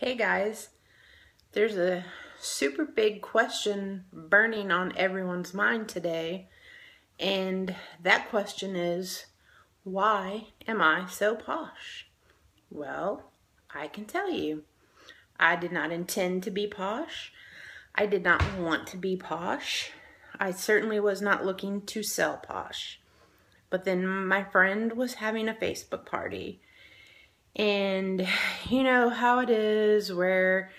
Hey guys, there's a super big question burning on everyone's mind today, and that question is, why am I so posh? Well, I can tell you. I did not intend to be posh. I did not want to be posh. I certainly was not looking to sell posh. But then my friend was having a Facebook party. And you know how it is where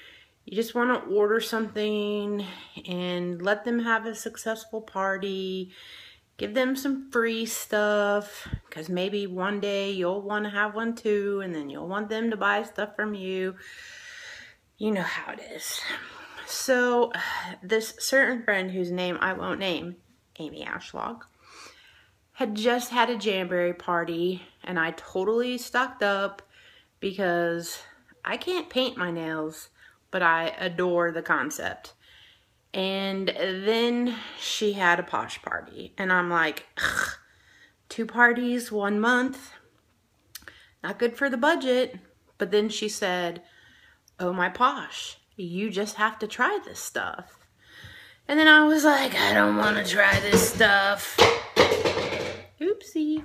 you just want to order something and let them have a successful party, give them some free stuff, because maybe one day you'll want to have one too, and then you'll want them to buy stuff from you. You know how it is. So this certain friend whose name I won't name, Amy Ashlock, had just had a Jamboree party, and I totally stocked up because I can't paint my nails, but I adore the concept. And then she had a Posh party, and I'm like, ugh, 2 parties, 1 month, not good for the budget. But then she said, oh my Posh, you just have to try this stuff. And then I was like, I don't want to try this stuff. Oopsie.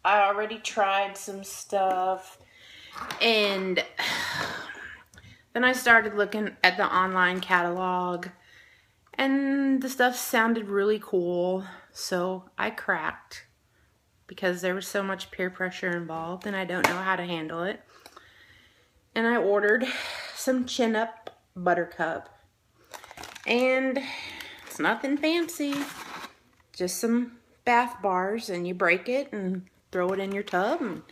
I already tried some stuff. And then I started looking at the online catalog, and the stuff sounded really cool, so I cracked because there was so much peer pressure involved and I don't know how to handle it. And I ordered some chin-up buttercup, and it's nothing fancy, just some bath bars, and you break it and throw it in your tub, and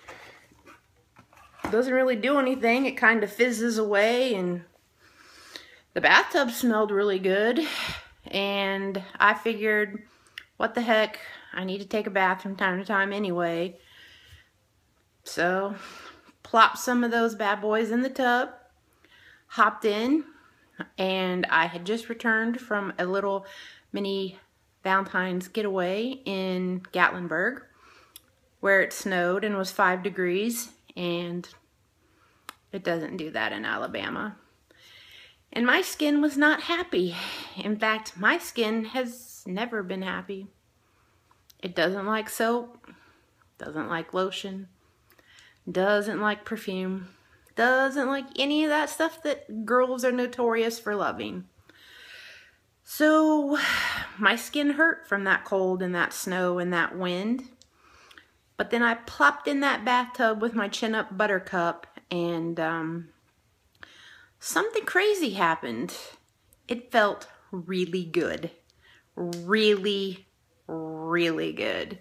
doesn't really do anything. It kind of fizzes away, and the bathtub smelled really good, and I figured, what the heck, I need to take a bath from time to time anyway. So plopped some of those bad boys in the tub, hopped in, and I had just returned from a little mini Valentine's getaway in Gatlinburg, where it snowed and was 5 degrees. And it doesn't do that in Alabama. And my skin was not happy. In fact, my skin has never been happy. It doesn't like soap, doesn't like lotion, doesn't like perfume, doesn't like any of that stuff that girls are notorious for loving. So my skin hurt from that cold and that snow and that wind. But then I plopped in that bathtub with my chin-up buttercup, and something crazy happened. It felt really good. Really, really good.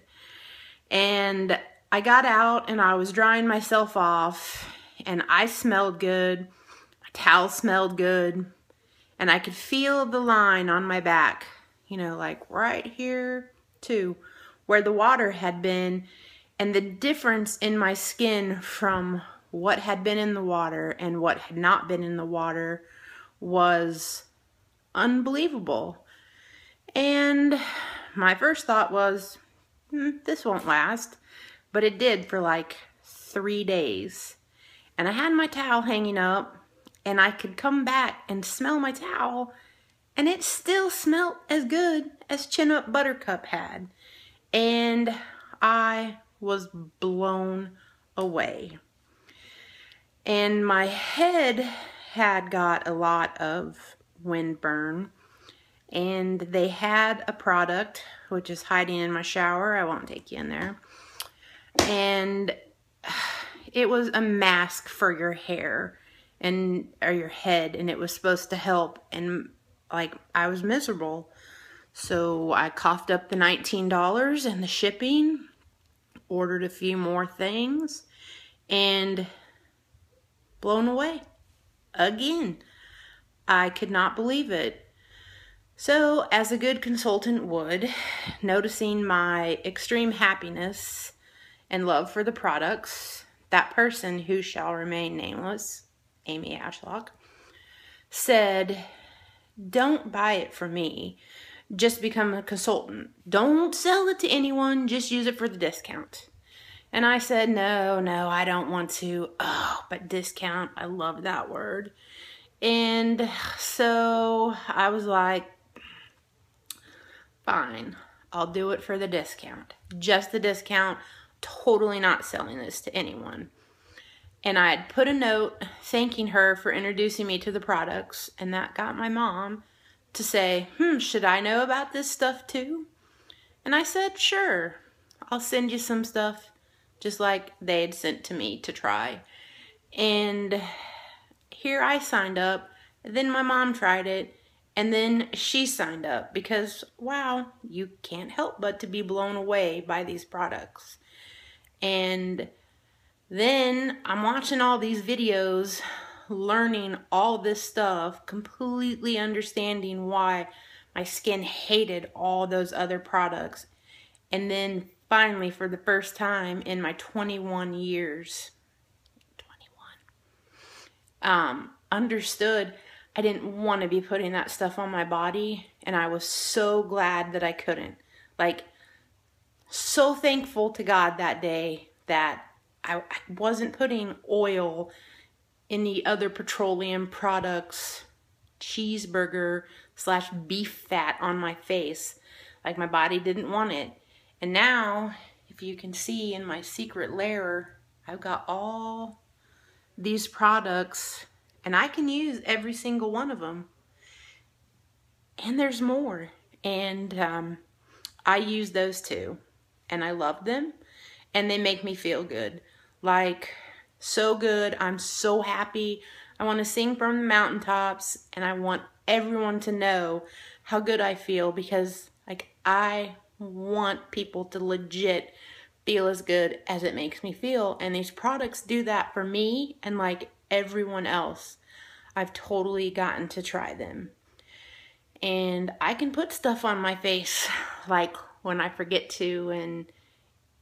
And I got out, and I was drying myself off, and I smelled good. My towel smelled good. And I could feel the line on my back, you know, like right here too, where the water had been. And the difference in my skin from what had been in the water and what had not been in the water was unbelievable. And my first thought was, this won't last. But it did for like 3 days. And I had my towel hanging up, and I could come back and smell my towel, and it still smelled as good as Chin-Up Buttercup had. And I was blown away. And my head had got a lot of windburn, and they had a product which is hiding in my shower. I won't take you in there. And it was a mask for your hair and or your head, and it was supposed to help, and like I was miserable. So I coughed up the $19 and the shipping, ordered a few more things, and blown away again. I could not believe it. So, as a good consultant would, noticing my extreme happiness and love for the products, that person, who shall remain nameless, Amy Ashlock, said, don't buy it from me. Just become a consultant. Don't sell it to anyone. Just use it for the discount. And I said, no, I don't want to. Oh, but discount, I love that word. And so I was like, fine, I'll do it for the discount. Just the discount, totally not selling this to anyone. And I had put a note thanking her for introducing me to the products, and that got my mom to say, should I know about this stuff too? And I said, sure, I'll send you some stuff just like they had sent to me to try. And here I signed up, then my mom tried it, and then she signed up because, wow, you can't help but to be blown away by these products. And then I'm watching all these videos, learning all this stuff, completely understanding why my skin hated all those other products. And then finally, for the first time in my 21 years, understood I didn't want to be putting that stuff on my body, and I was so glad that I couldn't. Like, so thankful to God that day that I wasn't putting oil, any other petroleum products, cheeseburger / beef fat on my face. Like, my body didn't want it. And now, if you can see in my secret lair, I've got all these products, and I can use every single one of them. And there's more. And I use those too. And I love them. And they make me feel good. Like, so good. I'm so happy. I want to sing from the mountaintops. And I want everyone to know how good I feel. Because, like, I want people to legit feel as good as it makes me feel. And these products do that for me and, like, everyone else. I've totally gotten to try them. And I can put stuff on my face, like, when I forget to and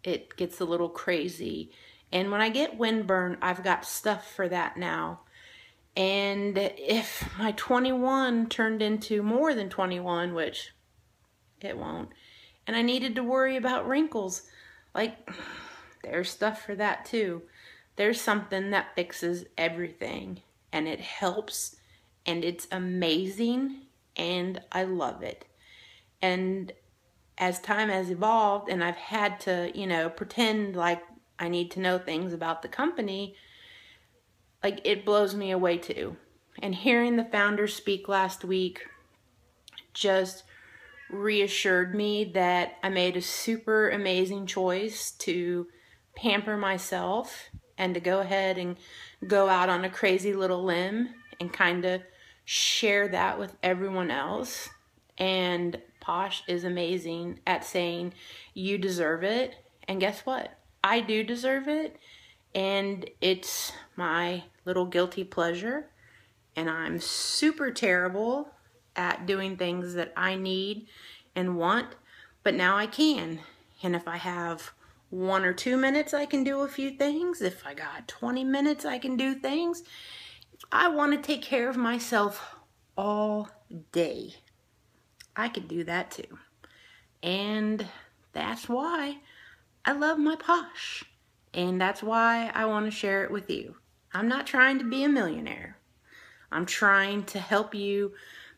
it gets a little crazy. And when I get windburn, I've got stuff for that now. And if my 21 turned into more than 21, which it won't, and I needed to worry about wrinkles, like, there's stuff for that too. There's something that fixes everything, and it helps, and it's amazing, and I love it. And as time has evolved, and I've had to, pretend like I need to know things about the company, like, it blows me away too. And hearing the founders speak last week just reassured me that I made a super amazing choice to pamper myself and to go ahead and go out on a crazy little limb and kind of share that with everyone else. And Posh is amazing at saying, you deserve it. And guess what? I do deserve it. And it's my little guilty pleasure. And I'm super terrible at doing things that I need and want, but now I can. And if I have 1 or 2 minutes, I can do a few things. If I got 20 minutes, I can do things. I want to take care of myself all day. I could do that too. And that's why I love my Posh. And that's why I want to share it with you. I'm not trying to be a millionaire. I'm trying to help you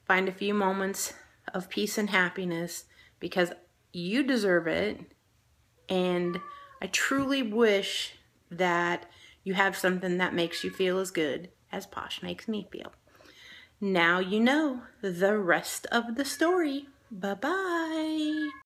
find a few moments of peace and happiness because you deserve it. And I truly wish that you have something that makes you feel as good as Posh makes me feel. Now you know the rest of the story. Bye-bye.